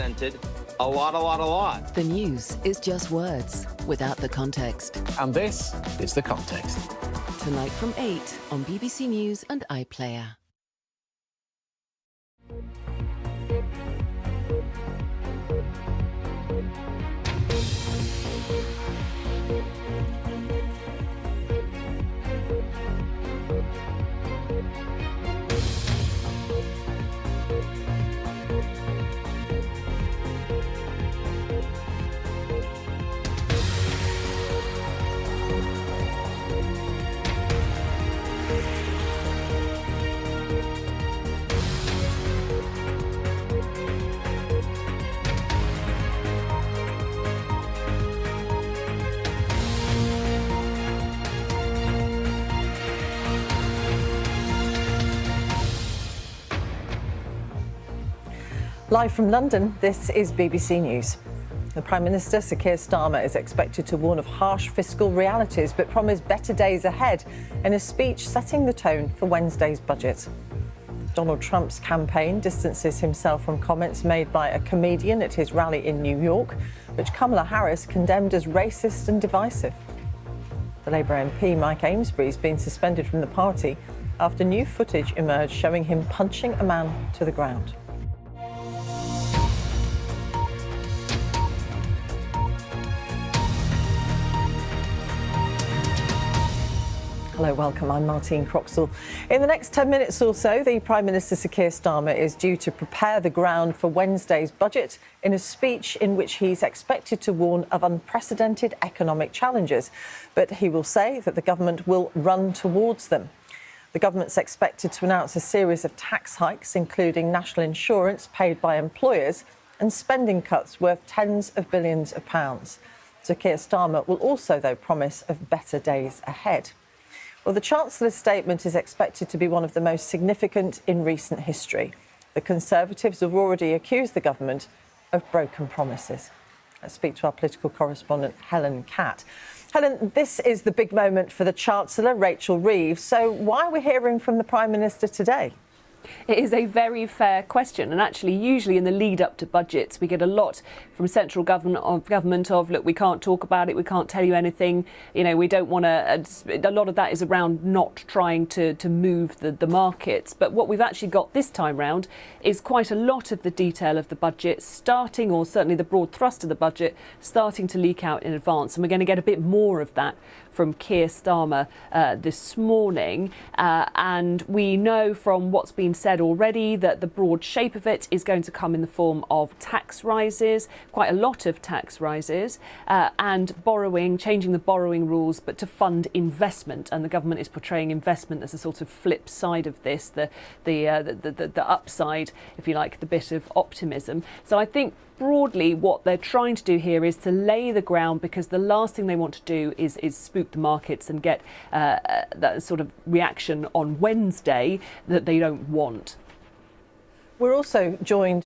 unprecedented, a lot. The news is just words without the context. And this is the context. Tonight from 8 on BBC News and iPlayer. Live from London, this is BBC News. The Prime Minister, Sir Keir Starmer, is expected to warn of harsh fiscal realities but promised better days ahead in a speech setting the tone for Wednesday's budget. Donald Trump's campaign distances himself from comments made by a comedian at his rally in New York, which Kamala Harris condemned as racist and divisive. The Labour MP Mike Amesbury has been suspended from the party after new footage emerged showing him punching a man to the ground. Hello, welcome. I'm Martine Croxall. In the next 10 minutes or so, the Prime Minister, Sir Keir Starmer, is due to prepare the ground for Wednesday's budget in a speech in which he's expected to warn of unprecedented economic challenges. But he will say that the government will run towards them. The government's expected to announce a series of tax hikes, including national insurance paid by employers and spending cuts worth tens of billions of pounds. Sir Keir Starmer will also, though, promise of better days ahead. Well, the Chancellor's statement is expected to be one of the most significant in recent history. The Conservatives have already accused the government of broken promises. Let's speak to our political correspondent, Helen Catt. Helen, this is the big moment for the Chancellor, Rachel Reeves. So why are we hearing from the Prime Minister today? It is a very fair question, and actually usually in the lead up to budgets we get a lot from central government of look, we can't talk about it, we can't tell you anything, we don't want to. A lot of that is around not trying to move the markets, but what we've actually got this time round is quite a lot of the detail of the budget starting, or certainly the broad thrust of the budget starting to leak out in advance, and we're going to get a bit more of that from Keir Starmer this morning, and we know from what's been said already that the broad shape of it is going to come in the form of tax rises, quite a lot of tax rises, and borrowing, changing the borrowing rules, but to fund investment, and the government is portraying investment as a sort of flip side of this, the upside, if you like, the bit of optimism. So I think broadly what they're trying to do here is to lay the ground, because the last thing they want to do is spook the markets and get that sort of reaction on Wednesday that they don't want. We're also joined